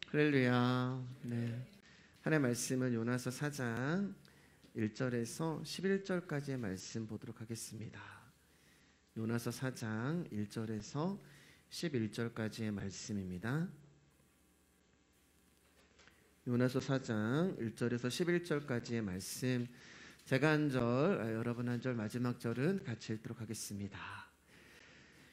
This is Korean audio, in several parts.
할렐루야. 네. 하나님의 말씀은 요나서 4장 1절에서 11절까지의 말씀 보도록 하겠습니다. 요나서 4장 1절에서 11절까지의 말씀입니다. 요나서 4장 1절에서 11절까지의 말씀, 제가 한 절, 여러분 한 절, 마지막 절은 같이 읽도록 하겠습니다.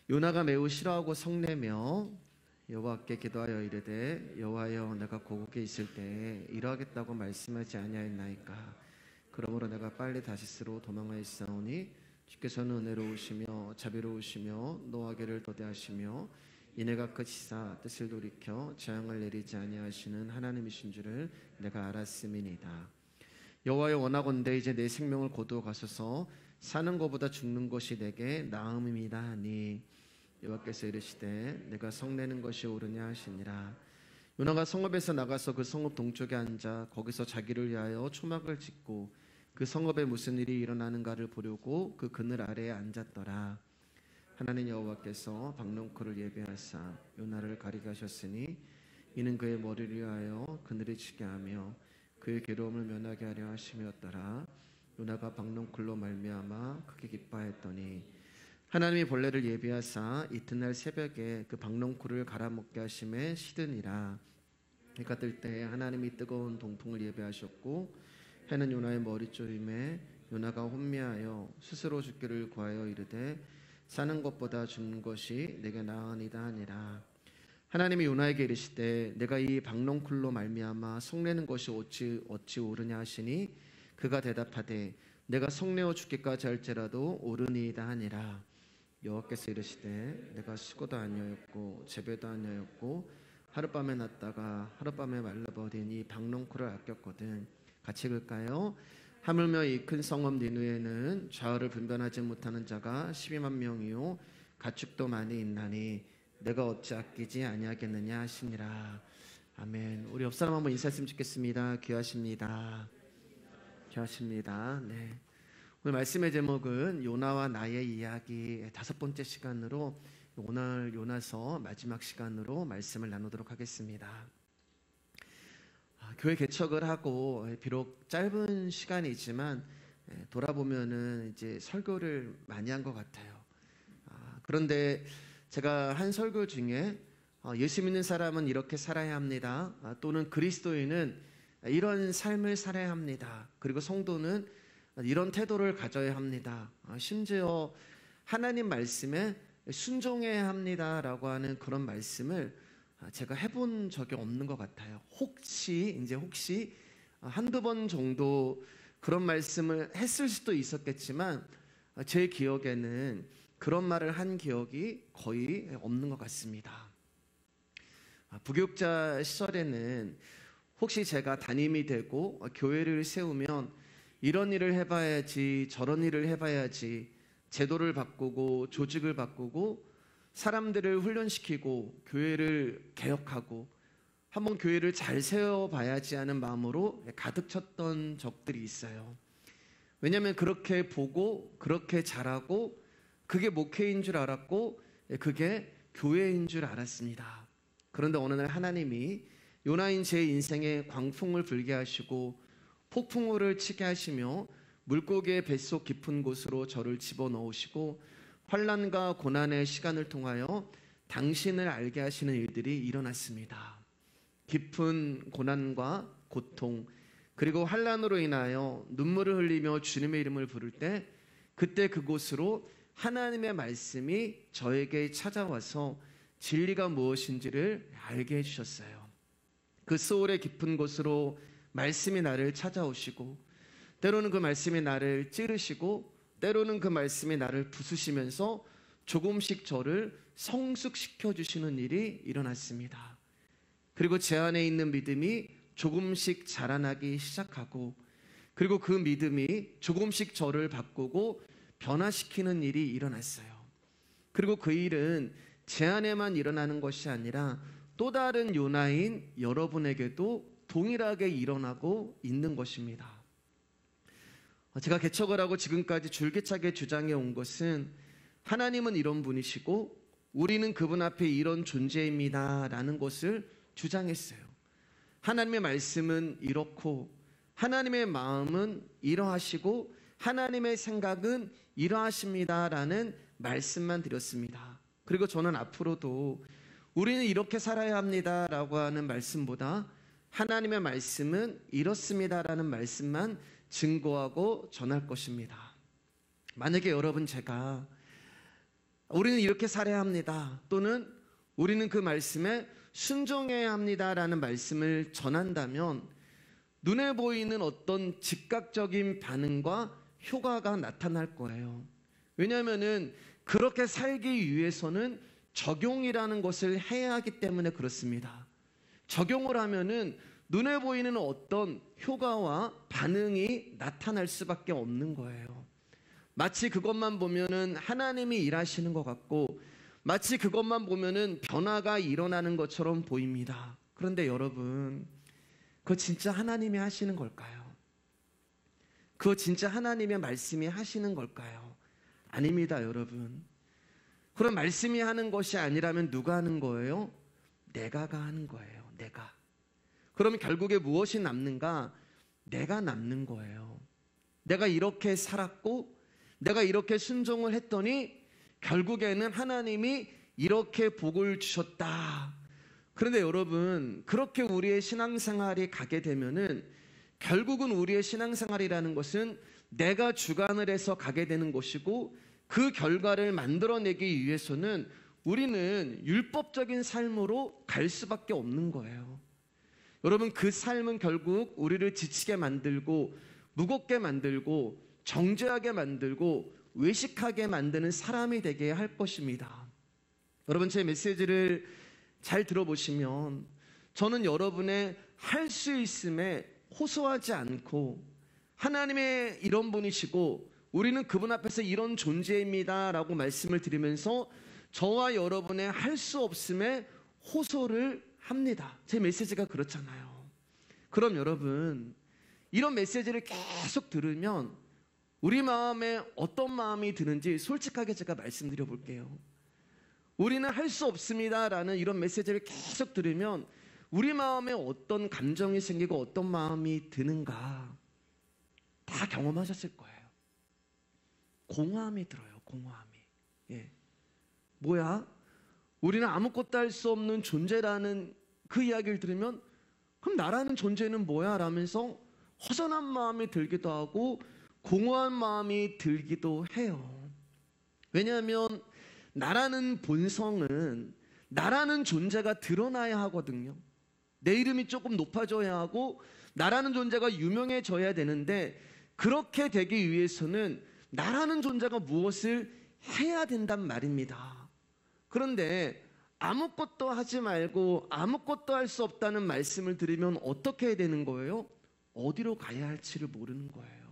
요나가 매우 싫어하고 성내며 여호와께 기도하여 이르되 여호와여, 내가 고국에 있을 때에 이러하겠다고 말씀하지 아니하였나이까. 그러므로 내가 빨리 다시스로 도망하였사오니 주께서는 은혜로우시며 자비로우시며 노하기를 더디하시며 이내가 끝이사 뜻을 돌이켜 재앙을 내리지 아니하시는 하나님이신 줄을 내가 알았음이니이다. 여호와여, 원하건대 이제 내 생명을 거두어 가소서. 사는 것보다 죽는 것이 내게 나음이다 하니 여호와께서 이르시되 내가 성내는 것이 옳으냐 하시니라. 요나가 성읍에서 나가서 그 성읍 동쪽에 앉아 거기서 자기를 위하여 초막을 짓고 그 성읍에 무슨 일이 일어나는가를 보려고 그 그늘 아래에 앉았더라. 하나님 여호와께서 박농쿨을 예비하사 요나를 가리게 하셨으니 이는 그의 머리를 위하여 그늘에 치게 하며 그의 괴로움을 면하게 하려 하심이었더라. 요나가 박농쿨로 말미암아 크게 기뻐하였더니 하나님이 벌레를 예비하사 이튿날 새벽에 그 박농쿨을 갈아먹게 하심에 시드니라. 해가 뜰 때 하나님이 뜨거운 동풍을 예비하셨고 해는 요나의 머리조임에 요나가 혼미하여 스스로 죽기를 구하여 이르되 사는 것보다 죽는 것이 내게 나으니다 하니라. 하나님이 요나에게 이르시되 내가 이 박농쿨로 말미암아 성내는 것이 어찌 옳으냐 하시니 그가 대답하되 내가 성내어 죽기까지 할지라도 옳으니이다 하니라. 여호와께서 이르시되 내가 수고도 아니하였고 재배도 아니하였고 하룻밤에 났다가 하룻밤에 말라버린 이 박농쿨을 아꼈거든. 같이 읽을까요? 하물며 이 큰 성읍 니느웨는 좌우를 분별하지 못하는 자가 12만 명이요 가축도 많이 있나니 내가 어찌 아끼지 아니하겠느냐 하시니라. 아멘. 우리 옆 사람 한번 인사했으면 좋겠습니다. 귀하십니다. 귀하십니다. 네. 오늘 말씀의 제목은 요나와 나의 이야기, 5번째 시간으로 오늘 요나서 마지막 시간으로 말씀을 나누도록 하겠습니다. 교회 개척을 하고 비록 짧은 시간이지만 돌아보면은 이제 설교를 많이 한 것 같아요. 그런데 제가 한 설교 중에 예수 믿는 사람은 이렇게 살아야 합니다. 또는 그리스도인은 이런 삶을 살아야 합니다. 그리고 성도는 이런 태도를 가져야 합니다. 심지어 하나님 말씀에 순종해야 합니다라고 하는 그런 말씀을 제가 해본 적이 없는 것 같아요. 혹시 한두 번 정도 그런 말씀을 했을 수도 있었겠지만 제 기억에는 그런 말을 한 기억이 거의 없는 것 같습니다. 부교육자 시절에는 혹시 제가 담임이 되고 교회를 세우면 이런 일을 해봐야지 저런 일을 해봐야지 제도를 바꾸고 조직을 바꾸고 사람들을 훈련시키고 교회를 개혁하고 한번 교회를 잘 세워봐야지 하는 마음으로 가득 찼던 적들이 있어요. 왜냐하면 그렇게 보고 그렇게 잘하고 그게 목회인 줄 알았고 그게 교회인 줄 알았습니다. 그런데 어느 날 하나님이 요나인 제 인생에 광풍을 불게 하시고 폭풍우를 치게 하시며 물고기의 뱃속 깊은 곳으로 저를 집어넣으시고 환난과 고난의 시간을 통하여 당신을 알게 하시는 일들이 일어났습니다. 깊은 고난과 고통 그리고 환난으로 인하여 눈물을 흘리며 주님의 이름을 부를 때 그때 그곳으로 하나님의 말씀이 저에게 찾아와서 진리가 무엇인지를 알게 해주셨어요. 그 소울의 깊은 곳으로 말씀이 나를 찾아오시고 때로는 그 말씀이 나를 찌르시고 때로는 그 말씀이 나를 부수시면서 조금씩 저를 성숙시켜 주시는 일이 일어났습니다. 그리고 제 안에 있는 믿음이 조금씩 자라나기 시작하고 그리고 그 믿음이 조금씩 저를 바꾸고 변화시키는 일이 일어났어요. 그리고 그 일은 제 안에만 일어나는 것이 아니라 또 다른 요나인 여러분에게도 동일하게 일어나고 있는 것입니다. 제가 개척을 하고 지금까지 줄기차게 주장해 온 것은 하나님은 이런 분이시고 우리는 그분 앞에 이런 존재입니다 라는 것을 주장했어요. 하나님의 말씀은 이렇고 하나님의 마음은 이러하시고 하나님의 생각은 이러하십니다라는 말씀만 드렸습니다. 그리고 저는 앞으로도 우리는 이렇게 살아야 합니다라고 하는 말씀보다 하나님의 말씀은 이렇습니다라는 말씀만 증거하고 전할 것입니다. 만약에 여러분 제가 우리는 이렇게 살아야 합니다 또는 우리는 그 말씀에 순종해야 합니다라는 말씀을 전한다면 눈에 보이는 어떤 즉각적인 반응과 효과가 나타날 거예요. 왜냐하면 그렇게 살기 위해서는 적용이라는 것을 해야 하기 때문에 그렇습니다. 적용을 하면은 눈에 보이는 어떤 효과와 반응이 나타날 수밖에 없는 거예요. 마치 그것만 보면은 하나님이 일하시는 것 같고 마치 그것만 보면은 변화가 일어나는 것처럼 보입니다. 그런데 여러분, 그거 진짜 하나님이 하시는 걸까요? 그거 진짜 하나님의 말씀이 하시는 걸까요? 아닙니다, 여러분. 그럼 말씀이 하는 것이 아니라면 누가 하는 거예요? 내가가 하는 거예요. 내가. 그러면 결국에 무엇이 남는가? 내가 남는 거예요. 내가 이렇게 살았고 내가 이렇게 순종을 했더니 결국에는 하나님이 이렇게 복을 주셨다. 그런데 여러분, 그렇게 우리의 신앙생활이 가게 되면은 결국은 우리의 신앙생활이라는 것은 내가 주관을 해서 가게 되는 것이고 그 결과를 만들어내기 위해서는 우리는 율법적인 삶으로 갈 수밖에 없는 거예요. 여러분, 그 삶은 결국 우리를 지치게 만들고 무겁게 만들고 정죄하게 만들고 외식하게 만드는 사람이 되게 할 것입니다. 여러분, 제 메시지를 잘 들어보시면 저는 여러분의 할 수 있음에 호소하지 않고 하나님의 이런 분이시고 우리는 그분 앞에서 이런 존재입니다 라고 말씀을 드리면서 저와 여러분의 할 수 없음에 호소를 합니다. 제 메시지가 그렇잖아요. 그럼 여러분, 이런 메시지를 계속 들으면 우리 마음에 어떤 마음이 드는지 솔직하게 제가 말씀드려 볼게요. 우리는 할 수 없습니다 라는 이런 메시지를 계속 들으면 우리 마음에 어떤 감정이 생기고 어떤 마음이 드는가 다 경험하셨을 거예요. 공허함이 들어요. 공허함이. 예. 뭐야? 우리는 아무것도 할 수 없는 존재라는 그 이야기를 들으면 그럼 나라는 존재는 뭐야? 라면서 허전한 마음이 들기도 하고 공허한 마음이 들기도 해요. 왜냐하면 나라는 본성은 나라는 존재가 드러나야 하거든요. 내 이름이 조금 높아져야 하고 나라는 존재가 유명해져야 되는데 그렇게 되기 위해서는 나라는 존재가 무엇을 해야 된단 말입니다. 그런데 아무것도 하지 말고 아무것도 할 수 없다는 말씀을 들으면 어떻게 해야 되는 거예요? 어디로 가야 할지를 모르는 거예요.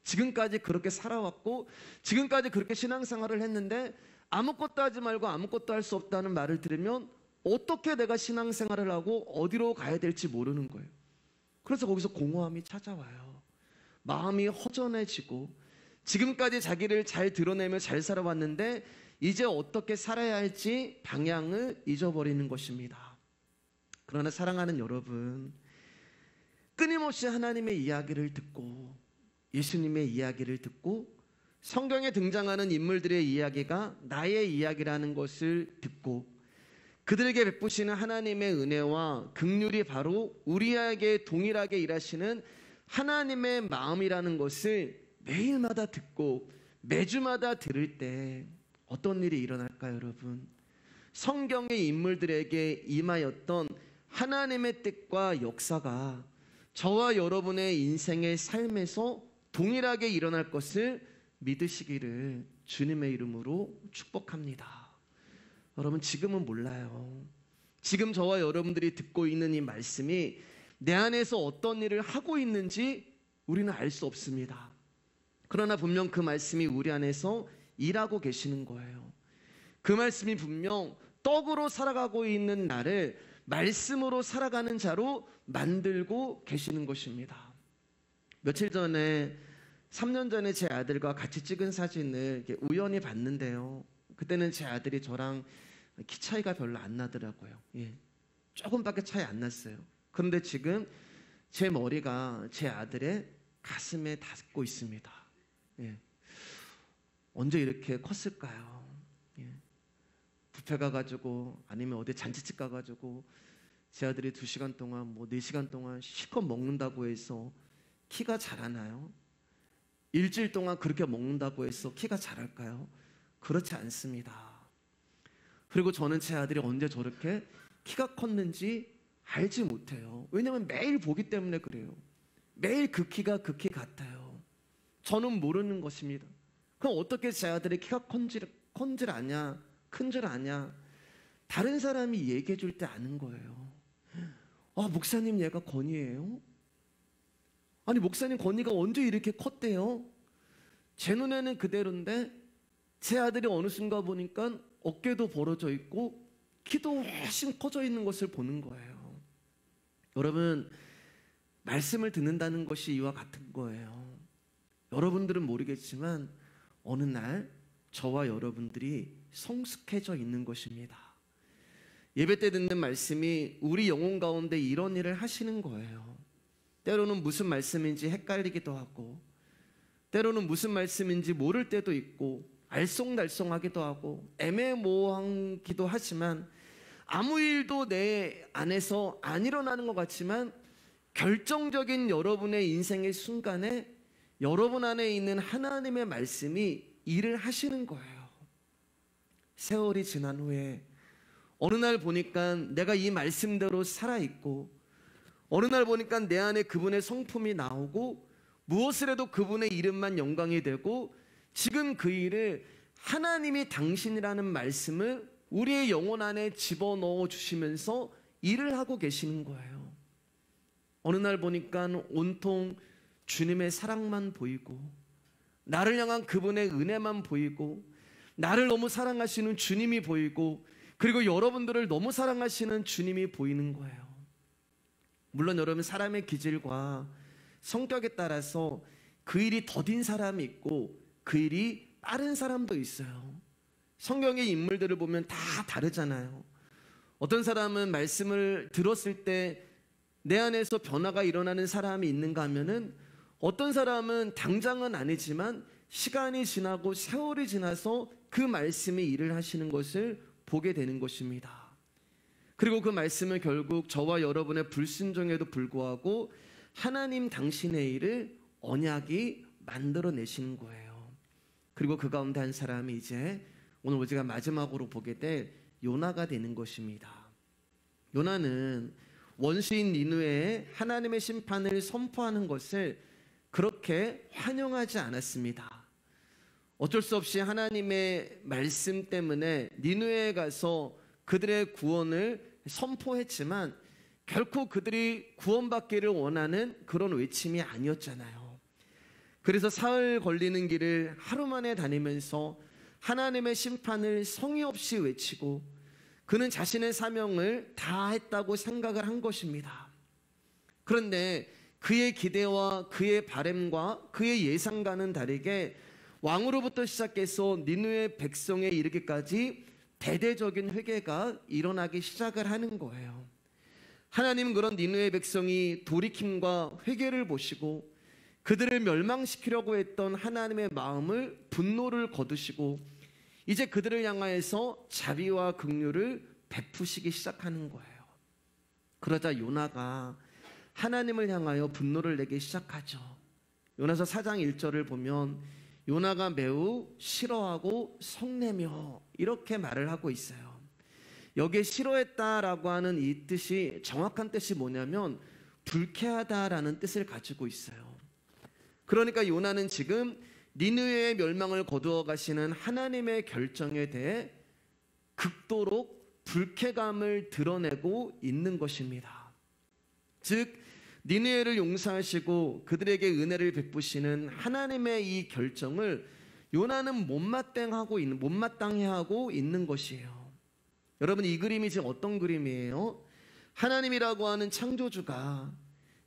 지금까지 그렇게 살아왔고 지금까지 그렇게 신앙생활을 했는데 아무것도 하지 말고 아무것도 할 수 없다는 말을 들으면 어떻게 내가 신앙생활을 하고 어디로 가야 될지 모르는 거예요. 그래서 거기서 공허함이 찾아와요. 마음이 허전해지고 지금까지 자기를 잘 드러내며 잘 살아왔는데 이제 어떻게 살아야 할지 방향을 잊어버리는 것입니다. 그러나 사랑하는 여러분, 끊임없이 하나님의 이야기를 듣고 예수님의 이야기를 듣고 성경에 등장하는 인물들의 이야기가 나의 이야기라는 것을 듣고 그들에게 베푸시는 하나님의 은혜와 긍휼이 바로 우리에게 동일하게 일하시는 하나님의 마음이라는 것을 매일마다 듣고 매주마다 들을 때 어떤 일이 일어날까요, 여러분? 성경의 인물들에게 임하였던 하나님의 뜻과 역사가 저와 여러분의 인생의 삶에서 동일하게 일어날 것을 믿으시기를 주님의 이름으로 축복합니다. 여러분, 지금은 몰라요. 지금 저와 여러분들이 듣고 있는 이 말씀이 내 안에서 어떤 일을 하고 있는지 우리는 알 수 없습니다. 그러나 분명 그 말씀이 우리 안에서 일하고 계시는 거예요. 그 말씀이 분명 떡으로 살아가고 있는 나를 말씀으로 살아가는 자로 만들고 계시는 것입니다. 며칠 전에 3년 전에 제 아들과 같이 찍은 사진을 우연히 봤는데요. 그때는 제 아들이 저랑 키 차이가 별로 안 나더라고요. 예. 조금밖에 차이 안 났어요. 그런데 지금 제 머리가 제 아들의 가슴에 닿고 있습니다. 예. 언제 이렇게 컸을까요? 예. 뷔페 가가지고 아니면 어디 잔치집 가가지고 제 아들이 2시간 동안 4시간 동안 실컷 먹는다고 해서 키가 자라나요? 일주일 동안 그렇게 먹는다고 해서 키가 자랄까요? 그렇지 않습니다. 그리고 저는 제 아들이 언제 저렇게 키가 컸는지 알지 못해요. 왜냐하면 매일 보기 때문에 그래요. 매일 그 키가 그 키 같아요. 저는 모르는 것입니다. 그럼 어떻게 제 아들의 키가 큰 줄 아냐, 큰 줄 아냐? 다른 사람이 얘기해 줄 때 아는 거예요. 목사님 얘가 건이에요? 아니 목사님 건이가 언제 이렇게 컸대요? 제 눈에는 그대로인데 제 아들이 어느 순간 보니까 어깨도 벌어져 있고 키도 훨씬 커져 있는 것을 보는 거예요. 여러분, 말씀을 듣는다는 것이 이와 같은 거예요. 여러분들은 모르겠지만 어느 날 저와 여러분들이 성숙해져 있는 것입니다. 예배 때 듣는 말씀이 우리 영혼 가운데 이런 일을 하시는 거예요. 때로는 무슨 말씀인지 헷갈리기도 하고, 때로는 무슨 말씀인지 모를 때도 있고, 알쏭달쏭하기도 하고 애매모호하기도 하지만 아무 일도 내 안에서 안 일어나는 것 같지만 결정적인 여러분의 인생의 순간에 여러분 안에 있는 하나님의 말씀이 일을 하시는 거예요. 세월이 지난 후에 어느 날 보니까 내가 이 말씀대로 살아있고, 어느 날 보니까 내 안에 그분의 성품이 나오고, 무엇을 해도 그분의 이름만 영광이 되고, 지금 그 일을 하나님이 당신이라는 말씀을 우리의 영혼 안에 집어넣어 주시면서 일을 하고 계시는 거예요. 어느 날 보니까 온통 주님의 사랑만 보이고, 나를 향한 그분의 은혜만 보이고, 나를 너무 사랑하시는 주님이 보이고, 그리고 여러분들을 너무 사랑하시는 주님이 보이는 거예요. 물론 여러분, 사람의 기질과 성격에 따라서 그 일이 더딘 사람이 있고 그 일이 빠른 사람도 있어요. 성경의 인물들을 보면 다 다르잖아요. 어떤 사람은 말씀을 들었을 때 내 안에서 변화가 일어나는 사람이 있는가 하면은, 어떤 사람은 당장은 아니지만 시간이 지나고 세월이 지나서 그 말씀이 일을 하시는 것을 보게 되는 것입니다. 그리고 그 말씀을 결국 저와 여러분의 불순종에도 불구하고 하나님 당신의 일을 언약이 만들어내시는 거예요. 그리고 그 가운데 한 사람이 이제 오늘 우리가 마지막으로 보게 될 요나가 되는 것입니다. 요나는 원수인 니느웨에 하나님의 심판을 선포하는 것을 그렇게 환영하지 않았습니다. 어쩔 수 없이 하나님의 말씀 때문에 니느웨에 가서 그들의 구원을 선포했지만 결코 그들이 구원받기를 원하는 그런 외침이 아니었잖아요. 그래서 사흘 걸리는 길을 하루 만에 다니면서 하나님의 심판을 성의 없이 외치고, 그는 자신의 사명을 다 했다고 생각을 한 것입니다. 그런데 그의 기대와 그의 바람과 그의 예상과는 다르게 왕으로부터 시작해서 니느웨 백성에 이르기까지 대대적인 회개가 일어나기 시작을 하는 거예요. 하나님은 그런 니느웨 백성이 돌이킴과 회개를 보시고 그들을 멸망시키려고 했던 하나님의 마음을, 분노를 거두시고 이제 그들을 향하여서 자비와 긍휼을 베푸시기 시작하는 거예요. 그러자 요나가 하나님을 향하여 분노를 내기 시작하죠. 요나서 4장 1절을 보면 요나가 매우 싫어하고 성내며 이렇게 말을 하고 있어요. 여기에 싫어했다라고 하는 이 뜻이, 정확한 뜻이 뭐냐면 불쾌하다라는 뜻을 가지고 있어요. 그러니까 요나는 지금 니느웨의 멸망을 거두어 가시는 하나님의 결정에 대해 극도로 불쾌감을 드러내고 있는 것입니다. 즉 니느웨를 용서하시고 그들에게 은혜를 베푸시는 하나님의 이 결정을 요나는 못마땅해 하고 있는 것이에요. 여러분, 이 그림이 지금 어떤 그림이에요? 하나님이라고 하는 창조주가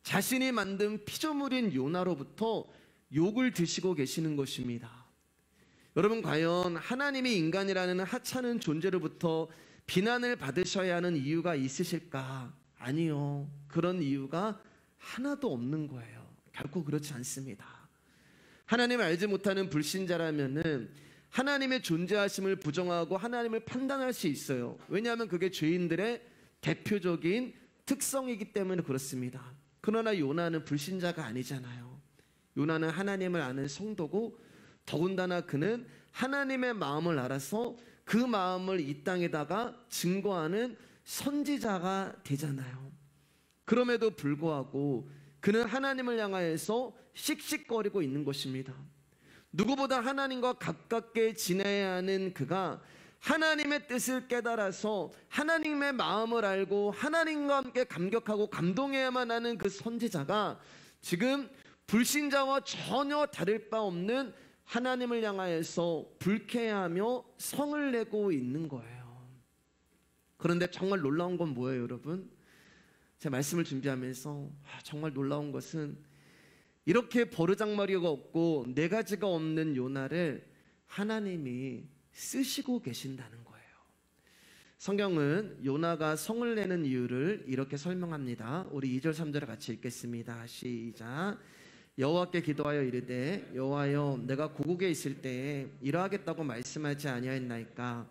자신이 만든 피조물인 요나로부터 욕을 드시고 계시는 것입니다. 여러분, 과연 하나님이 인간이라는 하찮은 존재로부터 비난을 받으셔야 하는 이유가 있으실까? 아니요. 그런 이유가 하나도 없는 거예요. 결코 그렇지 않습니다. 하나님을 알지 못하는 불신자라면은 하나님의 존재하심을 부정하고 하나님을 판단할 수 있어요. 왜냐하면 그게 죄인들의 대표적인 특성이기 때문에 그렇습니다. 그러나 요나는 불신자가 아니잖아요. 요나는 하나님을 아는 성도고 더군다나 그는 하나님의 마음을 알아서 그 마음을 이 땅에다가 증거하는 선지자가 되잖아요. 그럼에도 불구하고 그는 하나님을 향하여서 씩씩거리고 있는 것입니다. 누구보다 하나님과 가깝게 지내야 하는 그가 하나님의 뜻을 깨달아서 하나님의 마음을 알고 하나님과 함께 감격하고 감동해야만 하는 그 선지자가 지금 불신자와 전혀 다를 바 없는 하나님을 향하여서 불쾌해하며 성을 내고 있는 거예요. 그런데 정말 놀라운 건 뭐예요, 여러분? 제 말씀을 준비하면서 정말 놀라운 것은 이렇게 버르장머리가 없고 네 가지가 없는 요나를 하나님이 쓰시고 계신다는 거예요. 성경은 요나가 성을 내는 이유를 이렇게 설명합니다. 우리 2절 3절을 같이 읽겠습니다. 시작. 여호와께 기도하여 이르되 여호와여 내가 고국에 있을 때에 이러하겠다고 말씀하지 아니하였나이까.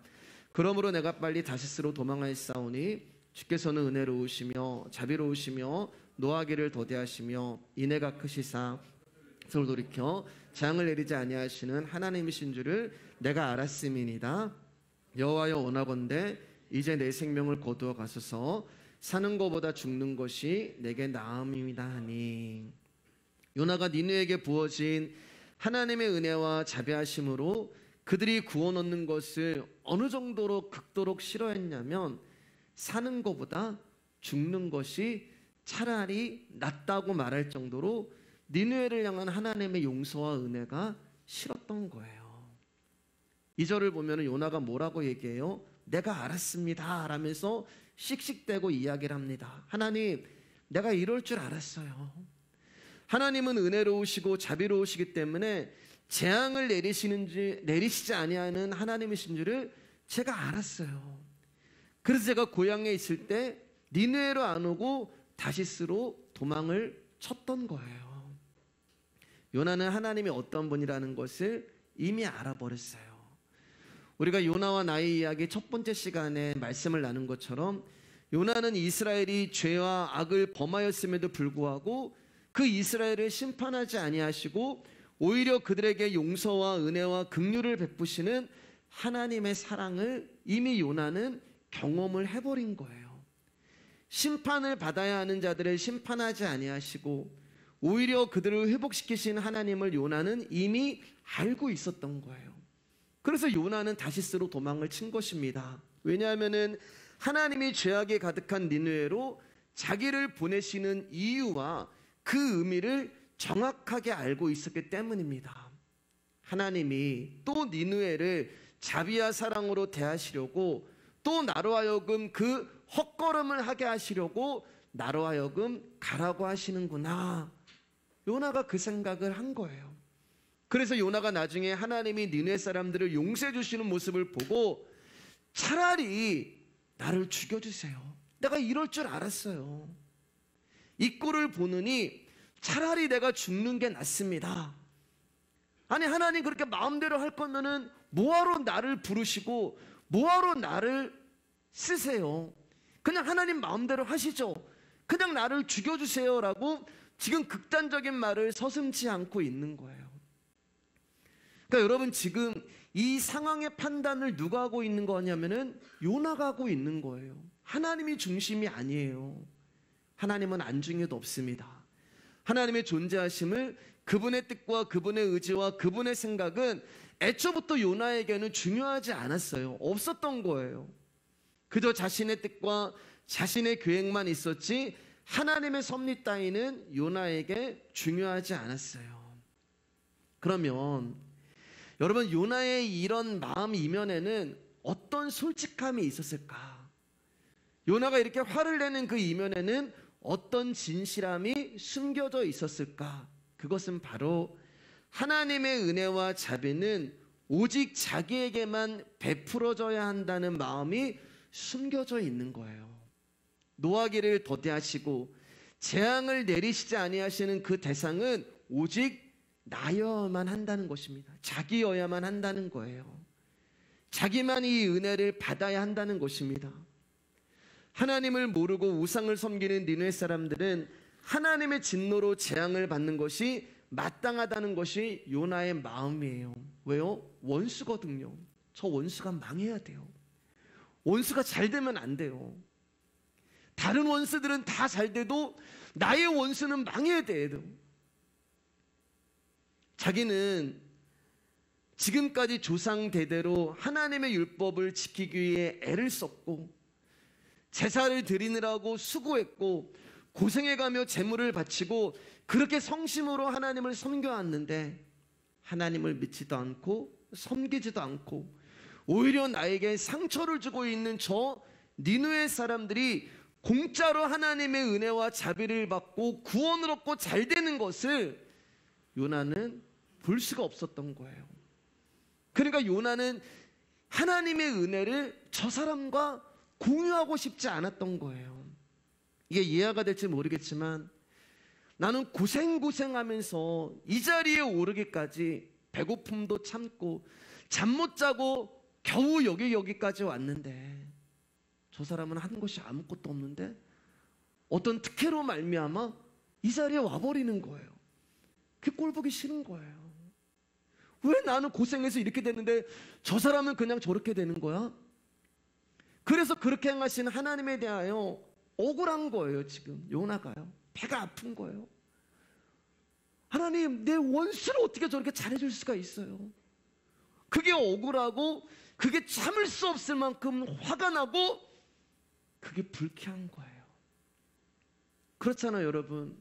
그러므로 내가 빨리 다시스로 도망하였사오니 주께서는 은혜로우시며 자비로우시며 노하기를 더디하시며 인애가 크시사 서로 돌이켜 재앙을 내리지 아니하시는 하나님이신 줄을 내가 알았음이니이다. 여호와여 원하건대 이제 내 생명을 거두어 가소서. 사는 것보다 죽는 것이 내게 나음이다 하니. 요나가 니느웨에게 부어진 하나님의 은혜와 자비하심으로 그들이 구원 얻는 것을 어느 정도로 극도록 싫어했냐면 사는 것보다 죽는 것이 차라리 낫다고 말할 정도로 니느웨를 향한 하나님의 용서와 은혜가 싫었던 거예요. 2절을 보면 요나가 뭐라고 얘기해요? 내가 알았습니다 라면서 씩씩대고 이야기를 합니다. 하나님, 내가 이럴 줄 알았어요. 하나님은 은혜로우시고 자비로우시기 때문에 재앙을 내리시지 아니하는 하나님이신 줄을 제가 알았어요. 그래서 제가 고향에 있을 때 니느웨로 안 오고 다시스로 도망을 쳤던 거예요. 요나는 하나님이 어떤 분이라는 것을 이미 알아버렸어요. 우리가 요나와 나의 이야기 첫 번째 시간에 말씀을 나눈 것처럼 요나는 이스라엘이 죄와 악을 범하였음에도 불구하고 그 이스라엘을 심판하지 아니하시고 오히려 그들에게 용서와 은혜와 긍휼을 베푸시는 하나님의 사랑을 이미 요나는 경험을 해버린 거예요. 심판을 받아야 하는 자들을 심판하지 아니하시고 오히려 그들을 회복시키신 하나님을 요나는 이미 알고 있었던 거예요. 그래서 요나는 다시스로 도망을 친 것입니다. 왜냐하면은 하나님이 죄악에 가득한 니느웨로 자기를 보내시는 이유와 그 의미를 정확하게 알고 있었기 때문입니다. 하나님이 또 니느웨를 자비와 사랑으로 대하시려고 또 나로 하여금 그 헛걸음을 하게 하시려고 나로 하여금 가라고 하시는구나. 요나가 그 생각을 한 거예요. 그래서 요나가 나중에 하나님이 니느웨 사람들을 용서해 주시는 모습을 보고 차라리 나를 죽여주세요. 내가 이럴 줄 알았어요. 이 꼴을 보느니 차라리 내가 죽는 게 낫습니다. 아니 하나님 그렇게 마음대로 할 거면은 뭐하러 나를 부르시고 뭐하러 나를 쓰세요. 그냥 하나님 마음대로 하시죠. 그냥 나를 죽여주세요 라고 지금 극단적인 말을 서슴지 않고 있는 거예요. 그러니까 여러분 지금 이 상황의 판단을 누가 하고 있는 거냐면은 요나가 하고 있는 거예요. 하나님이 중심이 아니에요. 하나님은 안중에도 없습니다. 하나님의 존재하심을 그분의 뜻과 그분의 의지와 그분의 생각은 애초부터 요나에게는 중요하지 않았어요. 없었던 거예요. 그저 자신의 뜻과 자신의 계획만 있었지 하나님의 섭리 따위는 요나에게 중요하지 않았어요. 그러면 여러분 요나의 이런 마음 이면에는 어떤 솔직함이 있었을까? 요나가 이렇게 화를 내는 그 이면에는 어떤 진실함이 숨겨져 있었을까? 그것은 바로 하나님의 은혜와 자비는 오직 자기에게만 베풀어져야 한다는 마음이 숨겨져 있는 거예요. 노하기를 더디하시고 재앙을 내리시지 아니하시는 그 대상은 오직 나여야만 한다는 것입니다. 자기여야만 한다는 거예요. 자기만 이 은혜를 받아야 한다는 것입니다. 하나님을 모르고 우상을 섬기는 니느웨 사람들은 하나님의 진노로 재앙을 받는 것이 마땅하다는 것이 요나의 마음이에요. 왜요? 원수거든요. 저 원수가 망해야 돼요. 원수가 잘 되면 안 돼요. 다른 원수들은 다 잘 돼도 나의 원수는 망해야 돼요. 자기는 지금까지 조상 대대로 하나님의 율법을 지키기 위해 애를 썼고 제사를 드리느라고 수고했고 고생해가며 제물을 바치고 그렇게 성심으로 하나님을 섬겨왔는데 하나님을 믿지도 않고 섬기지도 않고 오히려 나에게 상처를 주고 있는 저 니느웨 사람들이 공짜로 하나님의 은혜와 자비를 받고 구원을 얻고 잘 되는 것을 요나는 볼 수가 없었던 거예요. 그러니까 요나는 하나님의 은혜를 저 사람과 공유하고 싶지 않았던 거예요. 이게 이해가 될지 모르겠지만 나는 고생하면서 이 자리에 오르기까지 배고픔도 참고 잠 못 자고 겨우 여기까지 왔는데 저 사람은 한 것이 아무것도 없는데 어떤 특혜로 말미암아 이 자리에 와버리는 거예요. 그 꼴 보기 싫은 거예요. 왜 나는 고생해서 이렇게 됐는데 저 사람은 그냥 저렇게 되는 거야? 그래서 그렇게 행하시는 하나님에 대하여 억울한 거예요. 지금 요나가요. 배가 아픈 거예요. 하나님, 내 원수를 어떻게 저렇게 잘해줄 수가 있어요? 그게 억울하고 그게 참을 수 없을 만큼 화가 나고 그게 불쾌한 거예요. 그렇잖아요, 여러분.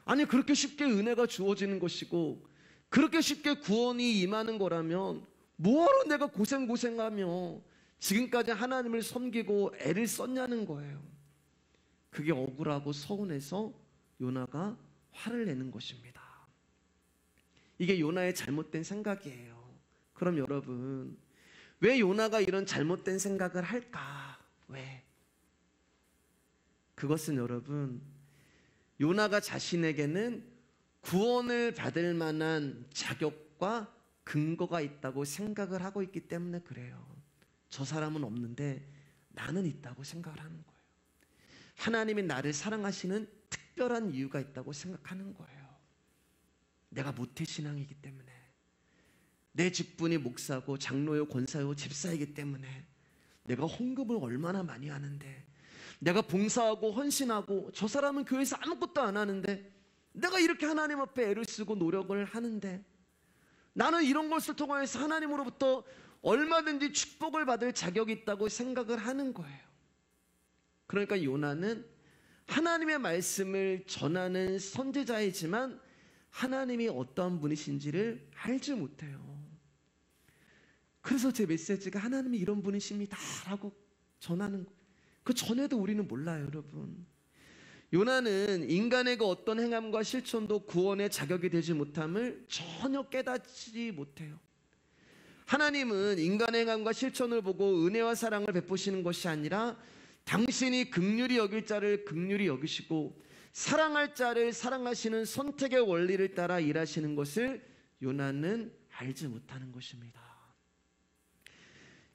아니, 그렇게 쉽게 은혜가 주어지는 것이고 그렇게 쉽게 구원이 임하는 거라면 뭐하러 내가 고생하며 지금까지 하나님을 섬기고 애를 썼냐는 거예요. 그게 억울하고 서운해서 요나가 화를 내는 것입니다. 이게 요나의 잘못된 생각이에요. 그럼 여러분, 왜 요나가 이런 잘못된 생각을 할까? 왜? 그것은 여러분, 요나가 자신에게는 구원을 받을 만한 자격과 근거가 있다고 생각을 하고 있기 때문에 그래요. 저 사람은 없는데 나는 있다고 생각을 하는 거예요. 하나님이 나를 사랑하시는 특별한 이유가 있다고 생각하는 거예요. 내가 모태신앙이기 때문에, 내 직분이 목사고 장로요 권사요 집사이기 때문에, 내가 헌금을 얼마나 많이 하는데, 내가 봉사하고 헌신하고, 저 사람은 교회에서 아무것도 안 하는데 내가 이렇게 하나님 앞에 애를 쓰고 노력을 하는데 나는 이런 것을 통해서 하나님으로부터 얼마든지 축복을 받을 자격이 있다고 생각을 하는 거예요. 그러니까 요나는 하나님의 말씀을 전하는 선지자이지만 하나님이 어떠한 분이신지를 알지 못해요. 그래서 제 메시지가 하나님이 이런 분이십니다 라고 전하는 거예요. 그 전에도 우리는 몰라요, 여러분. 요나는 인간의 그 어떤 행함과 실천도 구원의 자격이 되지 못함을 전혀 깨닫지 못해요. 하나님은 인간의 행함과 실천을 보고 은혜와 사랑을 베푸시는 것이 아니라 당신이 긍휼히 여길 자를 긍휼히 여기시고 사랑할 자를 사랑하시는 선택의 원리를 따라 일하시는 것을 요나는 알지 못하는 것입니다.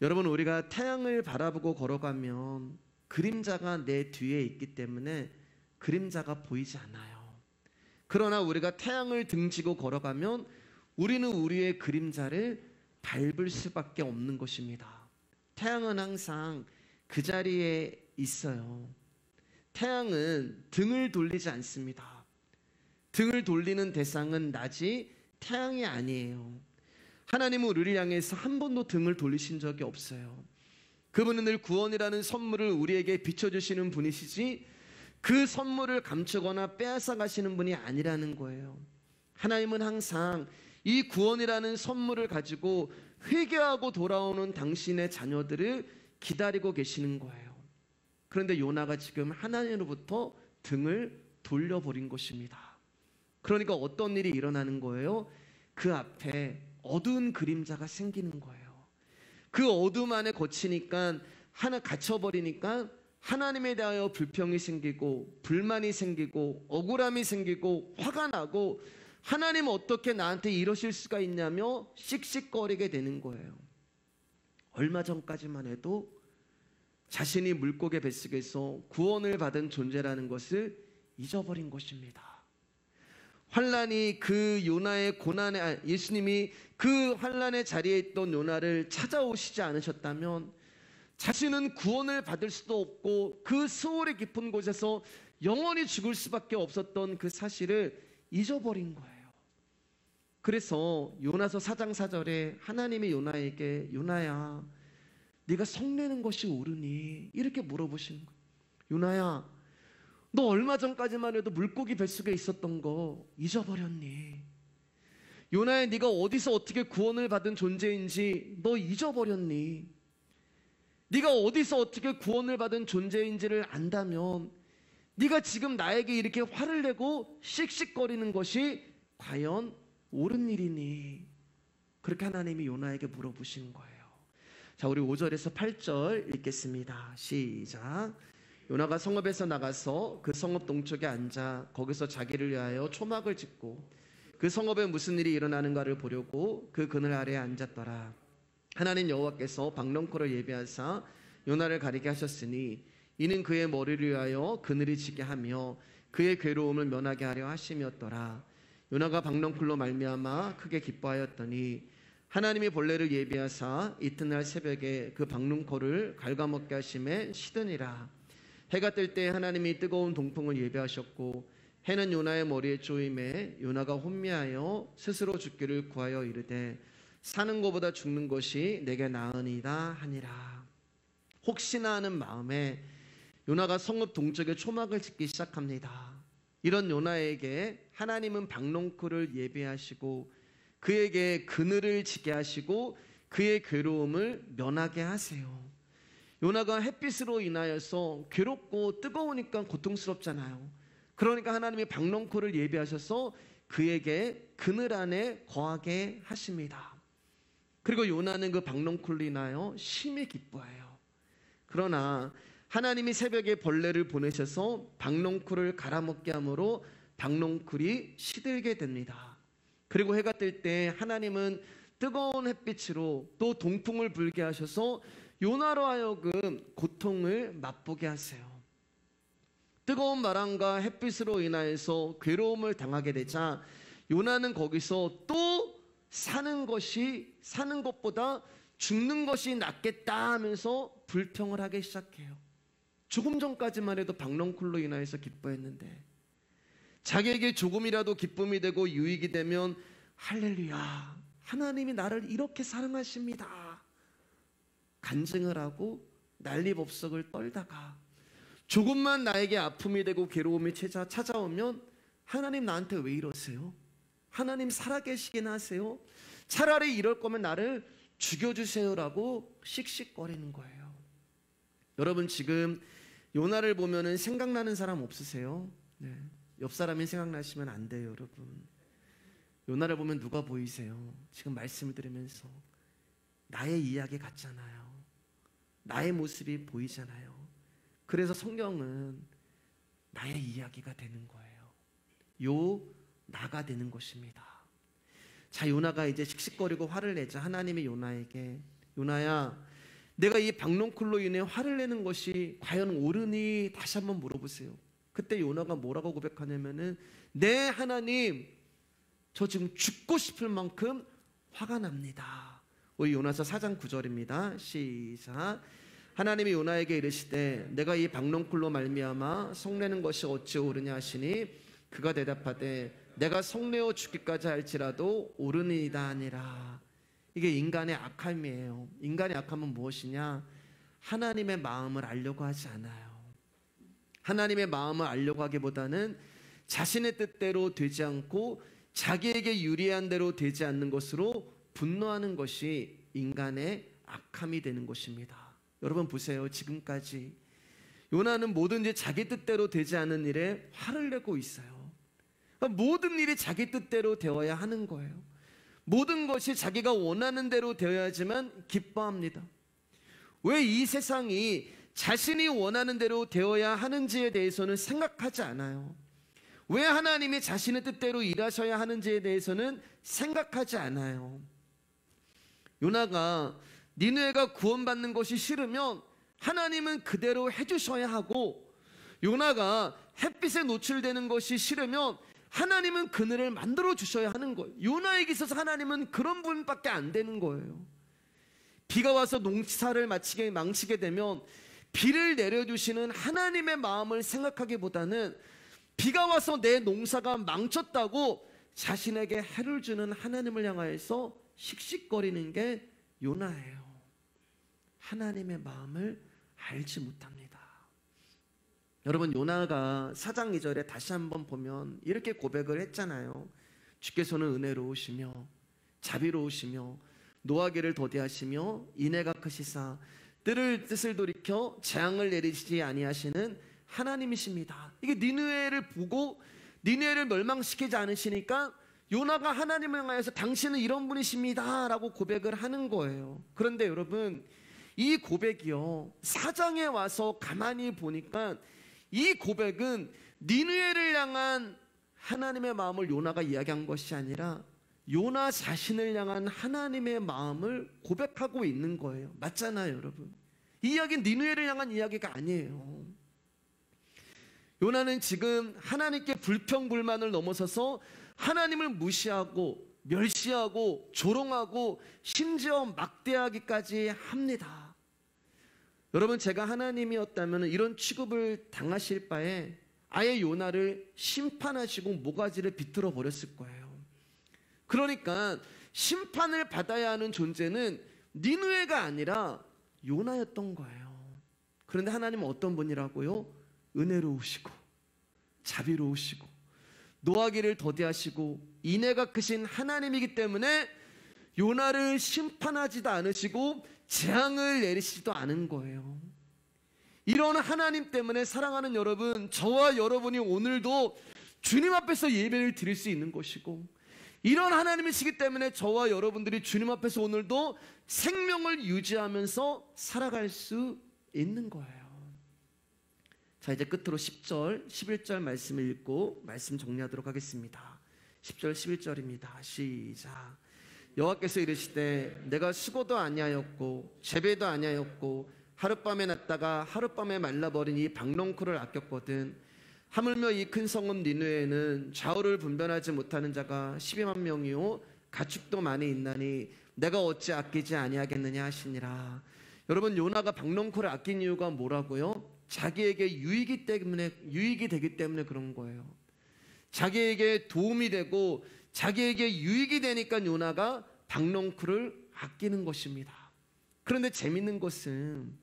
여러분, 우리가 태양을 바라보고 걸어가면 그림자가 내 뒤에 있기 때문에 그림자가 보이지 않아요. 그러나 우리가 태양을 등지고 걸어가면 우리는 우리의 그림자를 밟을 수밖에 없는 것입니다. 태양은 항상 그 자리에 있어요. 태양은 등을 돌리지 않습니다. 등을 돌리는 대상은 낮이 태양이 아니에요. 하나님은 우리를 향해서 한 번도 등을 돌리신 적이 없어요. 그분은 늘 구원이라는 선물을 우리에게 비춰주시는 분이시지 그 선물을 감추거나 빼앗아 가시는 분이 아니라는 거예요. 하나님은 항상 이 구원이라는 선물을 가지고 회개하고 돌아오는 당신의 자녀들을 기다리고 계시는 거예요. 그런데 요나가 지금 하나님으로부터 등을 돌려버린 것입니다. 그러니까 어떤 일이 일어나는 거예요? 그 앞에 어두운 그림자가 생기는 거예요. 그 어둠 안에 거치니까 하나 갇혀버리니까 하나님에 대하여 불평이 생기고 불만이 생기고 억울함이 생기고 화가 나고 하나님 어떻게 나한테 이러실 수가 있냐며 씩씩거리게 되는 거예요. 얼마 전까지만 해도 자신이 물고기 뱃속에서 구원을 받은 존재라는 것을 잊어버린 것입니다. 환란이 그 요나의 고난에 예수님이 그 환란의 자리에 있던 요나를 찾아오시지 않으셨다면 자신은 구원을 받을 수도 없고 그 수월의 깊은 곳에서 영원히 죽을 수밖에 없었던 그 사실을 잊어버린 거예요. 그래서 요나서 4장 4절에 하나님이 요나에게 요나야 네가 성내는 것이 옳으니 이렇게 물어보시는 거예요. 요나야 너 얼마 전까지만 해도 물고기 뱃속에 있었던 거 잊어버렸니? 요나야 네가 어디서 어떻게 구원을 받은 존재인지 너 잊어버렸니? 네가 어디서 어떻게 구원을 받은 존재인지를 안다면 네가 지금 나에게 이렇게 화를 내고 씩씩거리는 것이 과연 옳은 일이니? 그렇게 하나님이 요나에게 물어보시는 거예요. 자, 우리 5절에서 8절 읽겠습니다. 시작. 요나가 성읍에서 나가서 그 성읍 동쪽에 앉아 거기서 자기를 위하여 초막을 짓고 그 성읍에 무슨 일이 일어나는가를 보려고 그 그늘 아래에 앉았더라. 하나님 여호와께서 박넝쿨을 예비하사 요나를 가리게 하셨으니 이는 그의 머리를 위하여 그늘이 지게 하며 그의 괴로움을 면하게 하려 하심이었더라. 요나가 박넝쿨로 말미암아 크게 기뻐하였더니 하나님이 벌레를 예비하사 이튿날 새벽에 그 박넝쿨을 갉아먹게 하심에 시드니라. 해가 뜰 때 하나님이 뜨거운 동풍을 예비하셨고 해는 요나의 머리에 쪼임에 요나가 혼미하여 스스로 죽기를 구하여 이르되 사는 것보다 죽는 것이 내게 나으니이다 하니라. 혹시나 하는 마음에 요나가 성읍 동쪽에 초막을 짓기 시작합니다. 이런 요나에게 하나님은 박넝쿨을 예비하시고 그에게 그늘을 지게 하시고 그의 괴로움을 면하게 하세요. 요나가 햇빛으로 인하여서 괴롭고 뜨거우니까 고통스럽잖아요. 그러니까 하나님이 박넝쿨을 예비하셔서 그에게 그늘 안에 거하게 하십니다. 그리고 요나는 그 박넝쿨로 인하여 심히 기뻐해요. 그러나 하나님이 새벽에 벌레를 보내셔서 박넝쿨을 갈아먹게 함으로 박넝쿨이 시들게 됩니다. 그리고 해가 뜰 때 하나님은 뜨거운 햇빛으로 또 동풍을 불게 하셔서 요나로 하여금 고통을 맛보게 하세요. 뜨거운 바람과 햇빛으로 인하여서 괴로움을 당하게 되자 요나는 거기서 또 사는 것보다 죽는 것이 낫겠다 하면서 불평을 하기 시작해요. 조금 전까지만 해도 박넝쿨로 인하여서 기뻐했는데 자기에게 조금이라도 기쁨이 되고 유익이 되면 할렐루야, 하나님이 나를 이렇게 사랑하십니다 간증을 하고 난리법석을 떨다가 조금만 나에게 아픔이 되고 괴로움이 찾아오면 하나님 나한테 왜 이러세요? 하나님 살아계시긴 하세요? 차라리 이럴 거면 나를 죽여주세요라고 씩씩거리는 거예요. 여러분 지금 요나를 보면은 생각나는 사람 없으세요? 네. 옆 사람이 생각나시면 안 돼요, 여러분. 요나를 보면 누가 보이세요? 지금 말씀을 들으면서 나의 이야기 같잖아요. 나의 모습이 보이잖아요. 그래서 성경은 나의 이야기가 되는 거예요. 나가 되는 것입니다. 자, 요나가 이제 씩씩거리고 화를 내자 하나님이 요나에게 요나야, 내가 이 박넝쿨로 인해 화를 내는 것이 과연 옳으니 다시 한번 물어보세요. 그때 요나가 뭐라고 고백하냐면은 네 하나님, 저 지금 죽고 싶을 만큼 화가 납니다. 우리 요나서 4장 9절입니다. 시작. 하나님이 요나에게 이르시되 내가 이 박넝쿨로 말미암아 성내는 것이 어찌 옳으냐 하시니 그가 대답하되 내가 성내어 죽기까지 할지라도 옳으니이다 하니라. 이게 인간의 악함이에요. 인간의 악함은 무엇이냐? 하나님의 마음을 알려고 하지 않아요. 하나님의 마음을 알려고 하기보다는 자신의 뜻대로 되지 않고 자기에게 유리한 대로 되지 않는 것으로 분노하는 것이 인간의 악함이 되는 것입니다. 여러분 보세요. 지금까지 요나는 뭐든지 자기 뜻대로 되지 않은 일에 화를 내고 있어요. 모든 일이 자기 뜻대로 되어야 하는 거예요. 모든 것이 자기가 원하는 대로 되어야지만 기뻐합니다. 왜 이 세상이 자신이 원하는 대로 되어야 하는지에 대해서는 생각하지 않아요. 왜 하나님이 자신의 뜻대로 일하셔야 하는지에 대해서는 생각하지 않아요. 요나가 니느웨가 구원받는 것이 싫으면 하나님은 그대로 해주셔야 하고, 요나가 햇빛에 노출되는 것이 싫으면 하나님은 그늘을 만들어 주셔야 하는 거예요. 요나에게 있어서 하나님은 그런 분밖에 안 되는 거예요. 비가 와서 농사를 망치게 되면 비를 내려주시는 하나님의 마음을 생각하기보다는 비가 와서 내 농사가 망쳤다고 자신에게 해를 주는 하나님을 향하여서 씩씩거리는 게 요나예요. 하나님의 마음을 알지 못합니다. 여러분, 요나가 4장 2절에 다시 한번 보면 이렇게 고백을 했잖아요. 주께서는 은혜로우시며 자비로우시며 노하기를 더디하시며 인애가 크시사 뜻을 돌이켜 재앙을 내리시지 아니하시는 하나님이십니다. 이게 니느웨를 보고 니느웨를 멸망시키지 않으시니까 요나가 하나님을 향하여서 당신은 이런 분이십니다 라고 고백을 하는 거예요. 그런데 여러분, 이 고백이요, 4장에 와서 가만히 보니까 이 고백은 니느웨를 향한 하나님의 마음을 요나가 이야기한 것이 아니라 요나 자신을 향한 하나님의 마음을 고백하고 있는 거예요. 맞잖아요, 여러분. 이 이야기는 니느웨를 향한 이야기가 아니에요. 요나는 지금 하나님께 불평불만을 넘어서서 하나님을 무시하고 멸시하고 조롱하고 심지어 막대하기까지 합니다. 여러분, 제가 하나님이었다면 이런 취급을 당하실 바에 아예 요나를 심판하시고 모가지를 비틀어 버렸을 거예요. 그러니까 심판을 받아야 하는 존재는 니느웨가 아니라 요나였던 거예요. 그런데 하나님은 어떤 분이라고요? 은혜로우시고 자비로우시고 노하기를 더디하시고 인애가 크신 하나님이기 때문에 요나를 심판하지도 않으시고 재앙을 내리시지도 않은 거예요. 이런 하나님 때문에 사랑하는 여러분, 저와 여러분이 오늘도 주님 앞에서 예배를 드릴 수 있는 것이고, 이런 하나님이시기 때문에 저와 여러분들이 주님 앞에서 오늘도 생명을 유지하면서 살아갈 수 있는 거예요. 자, 이제 끝으로 10절, 11절 말씀을 읽고 말씀 정리하도록 하겠습니다. 10절, 11절입니다. 시작. 여호와께서 이르시되 내가 수고도 아니하였고 재배도 아니하였고 하룻밤에 났다가 하룻밤에 말라버린 이 박농쿨을 아꼈거든. 하물며 이 큰 성읍 니느웨에는 좌우를 분별하지 못하는 자가 12만 명이요 가축도 많이 있나니 내가 어찌 아끼지 아니하겠느냐 하시니라. 여러분, 요나가 박농쿨을 아낀 이유가 뭐라고요? 자기에게 유익이 되기 때문에 그런 거예요. 자기에게 도움이 되고 자기에게 유익이 되니까 요나가 박농쿨을 아끼는 것입니다. 그런데 재밌는 것은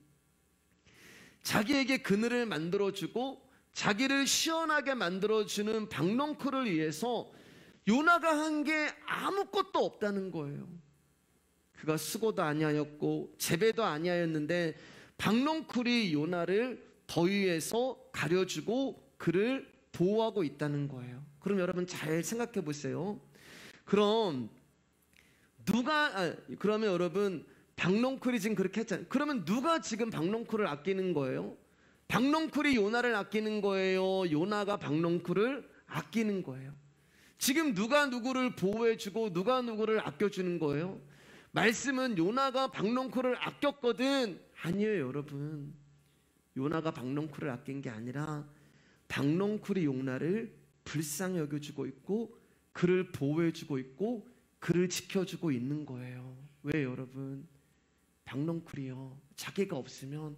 자기에게 그늘을 만들어주고 자기를 시원하게 만들어주는 박농쿨을 위해서 요나가 한 게 아무것도 없다는 거예요. 그가 수고도 아니하였고 재배도 아니하였는데 박농쿨이 요나를 더위에서 가려주고 그를 보호하고 있다는 거예요. 그럼 여러분 잘 생각해 보세요. 그러면 여러분 박농쿨이 지금 그렇게 했잖아요. 그러면 누가 지금 박농쿨을 아끼는 거예요? 박농쿨이 요나를 아끼는 거예요? 요나가 박농쿨을 아끼는 거예요? 지금 누가 누구를 보호해주고 누가 누구를 아껴주는 거예요? 말씀은 요나가 박농쿨을 아꼈거든. 아니에요, 여러분. 요나가 박농쿨을 아낀 게 아니라 박농쿨이 요나를 불쌍히 여겨주고 있고 그를 보호해주고 있고 그를 지켜주고 있는 거예요. 왜 여러분? 박농쿨이요, 자기가 없으면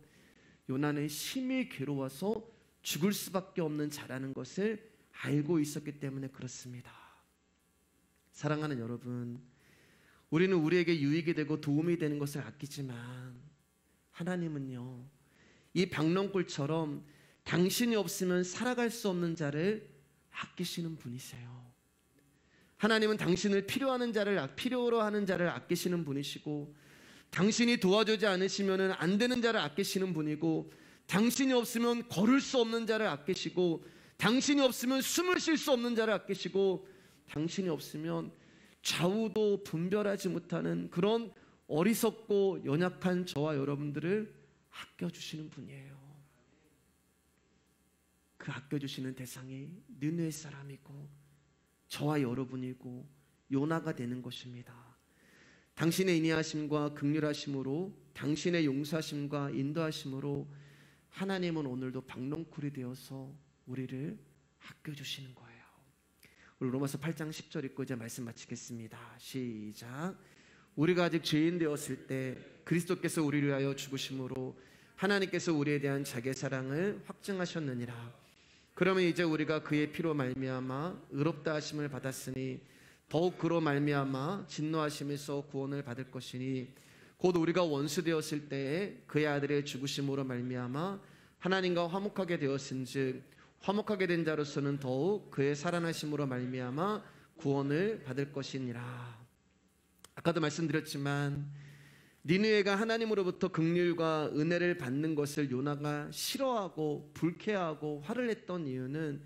요나는 심히 괴로워서 죽을 수밖에 없는 자라는 것을 알고 있었기 때문에 그렇습니다. 사랑하는 여러분, 우리는 우리에게 유익이 되고 도움이 되는 것을 아끼지만 하나님은요, 이 박농쿨처럼 당신이 없으면 살아갈 수 없는 자를 아끼시는 분이세요. 하나님은 당신을 필요로 하는 자를 아끼시는 분이시고, 당신이 도와주지 않으시면 안 되는 자를 아끼시는 분이고, 당신이 없으면 걸을 수 없는 자를 아끼시고, 당신이 없으면 숨을 쉴 수 없는 자를 아끼시고, 당신이 없으면 좌우도 분별하지 못하는 그런 어리석고 연약한 저와 여러분들을 아껴주시는 분이에요. 그 아껴주시는 대상이 느느웨 사람이고 저와 여러분이고 요나가 되는 것입니다. 당신의 인내하심과 긍휼하심으로, 당신의 용서하심과 인도하심으로 하나님은 오늘도 박농쿨이 되어서 우리를 아껴주시는 거예요. 오늘 로마서 8장 10절 읽고 이제 말씀 마치겠습니다. 시작. 우리가 아직 죄인 되었을 때 그리스도께서 우리를 위하여 죽으심으로 하나님께서 우리에 대한 자기의 사랑을 확증하셨느니라. 그러면 이제 우리가 그의 피로 말미암아 의롭다 하심을 받았으니 더욱 그로 말미암아 진노하심에서 구원을 받을 것이니 곧 우리가 원수 되었을 때에 그의 아들의 죽으심으로 말미암아 하나님과 화목하게 되었은즉 화목하게 된 자로서는 더욱 그의 살아나심으로 말미암아 구원을 받을 것이니라. 아까도 말씀드렸지만 니느웨가 하나님으로부터 긍휼과 은혜를 받는 것을 요나가 싫어하고 불쾌하고 화를 냈던 이유는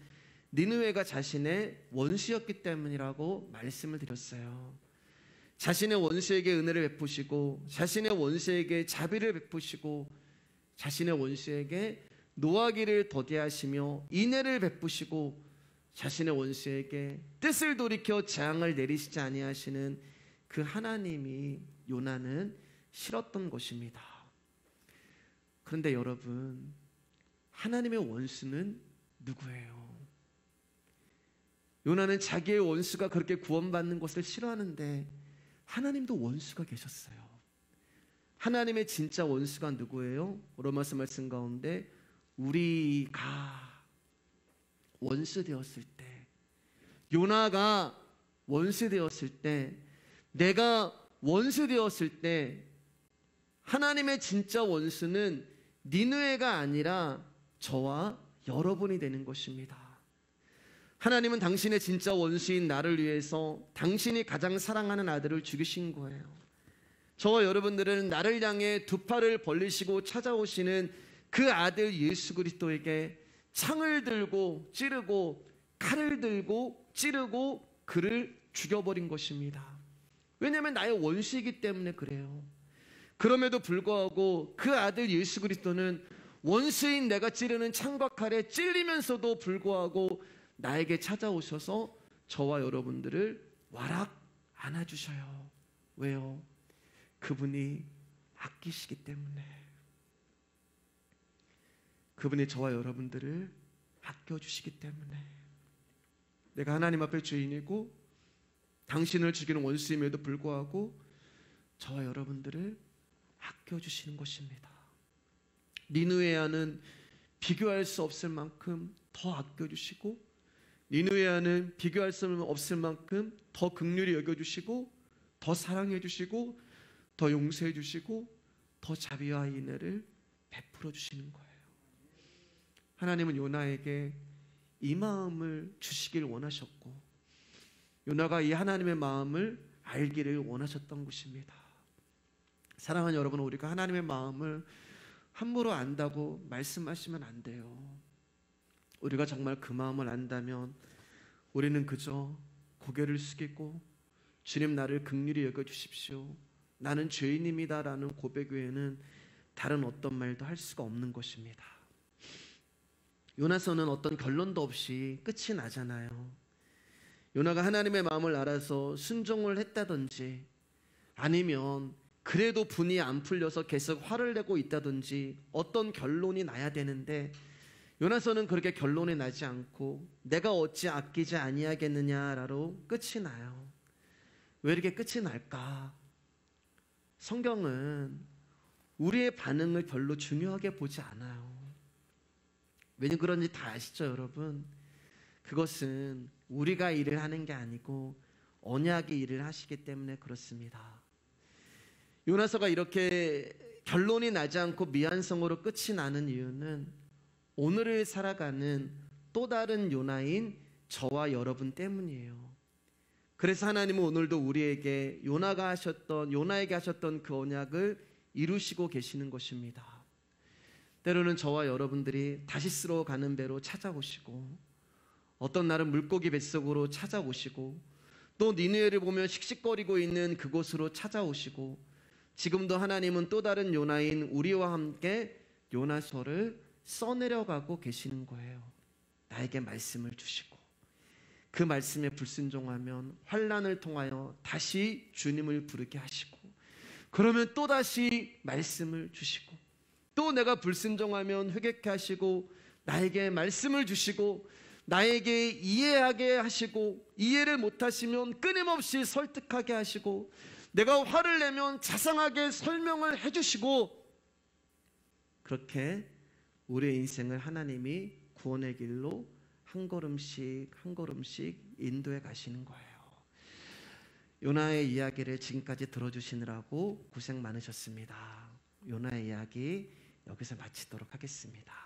니느웨가 자신의 원수였기 때문이라고 말씀을 드렸어요. 자신의 원수에게 은혜를 베푸시고 자신의 원수에게 자비를 베푸시고 자신의 원수에게 노하기를 더디하시며 인애를 베푸시고 자신의 원수에게 뜻을 돌이켜 재앙을 내리시지 아니하시는 그 하나님이 요나는 싫었던 것입니다. 그런데 여러분, 하나님의 원수는 누구예요? 요나는 자기의 원수가 그렇게 구원받는 것을 싫어하는데 하나님도 원수가 계셨어요. 하나님의 진짜 원수가 누구예요? 로마서 말씀 가운데 우리가 원수 되었을 때, 요나가 원수 되었을 때, 내가 원수 되었을 때 하나님의 진짜 원수는 니느웨가 아니라 저와 여러분이 되는 것입니다. 하나님은 당신의 진짜 원수인 나를 위해서 당신이 가장 사랑하는 아들을 죽이신 거예요. 저와 여러분들은 나를 향해 두 팔을 벌리시고 찾아오시는 그 아들 예수 그리스도에게 창을 들고 찌르고 칼을 들고 찌르고 그를 죽여버린 것입니다. 왜냐하면 나의 원수이기 때문에 그래요. 그럼에도 불구하고 그 아들 예수 그리스도는 원수인 내가 찌르는 창과 칼에 찔리면서도 불구하고 나에게 찾아오셔서 저와 여러분들을 와락 안아주셔요. 왜요? 그분이 아끼시기 때문에. 그분이 저와 여러분들을 아껴주시기 때문에. 내가 하나님 앞에 죄인이고 당신을 죽이는 원수임에도 불구하고 저와 여러분들을 아껴주시는 것입니다. 니느웨와는 비교할 수 없을 만큼 더 아껴주시고, 니느웨와는 비교할 수 없을 만큼 더 긍휼히 여겨주시고, 더 사랑해주시고, 더 용서해주시고, 더 자비와 인애를 베풀어 주시는 거예요. 하나님은 요나에게 이 마음을 주시길 원하셨고, 요나가 이 하나님의 마음을 알기를 원하셨던 것입니다. 사랑하는 여러분, 우리가 하나님의 마음을 함부로 안다고 말씀하시면 안 돼요. 우리가 정말 그 마음을 안다면 우리는 그저 고개를 숙이고 주님 나를 긍휼히 여겨주십시오, 나는 죄인입니다 라는 고백 외에는 다른 어떤 말도 할 수가 없는 것입니다. 요나서는 어떤 결론도 없이 끝이 나잖아요. 요나가 하나님의 마음을 알아서 순종을 했다든지, 아니면 그래도 분이 안 풀려서 계속 화를 내고 있다든지 어떤 결론이 나야 되는데, 요나서는 그렇게 결론이 나지 않고 내가 어찌 아끼지 아니하겠느냐라로 끝이 나요. 왜 이렇게 끝이 날까? 성경은 우리의 반응을 별로 중요하게 보지 않아요. 왜 그런지 다 아시죠, 여러분? 그것은 우리가 일을 하는 게 아니고 언약이 일을 하시기 때문에 그렇습니다. 요나서가 이렇게 결론이 나지 않고 미안성으로 끝이 나는 이유는 오늘을 살아가는 또 다른 요나인 저와 여러분 때문이에요. 그래서 하나님은 오늘도 우리에게 요나에게 하셨던 그 언약을 이루시고 계시는 것입니다. 때로는 저와 여러분들이 다시스로 가는 배로 찾아오시고, 어떤 날은 물고기 뱃속으로 찾아오시고, 또 니느웨를 보며 씩씩거리고 있는 그곳으로 찾아오시고, 지금도 하나님은 또 다른 요나인 우리와 함께 요나서를 써내려가고 계시는 거예요. 나에게 말씀을 주시고 그 말씀에 불순종하면 환난을 통하여 다시 주님을 부르게 하시고, 그러면 또다시 말씀을 주시고, 또 내가 불순종하면 회개케 하시고 나에게 말씀을 주시고 나에게 이해하게 하시고, 이해를 못하시면 끊임없이 설득하게 하시고, 내가 화를 내면 자상하게 설명을 해주시고, 그렇게 우리의 인생을 하나님이 구원의 길로 한 걸음씩 한 걸음씩 인도해 가시는 거예요. 요나의 이야기를 지금까지 들어주시느라고 고생 많으셨습니다. 요나의 이야기 여기서 마치도록 하겠습니다.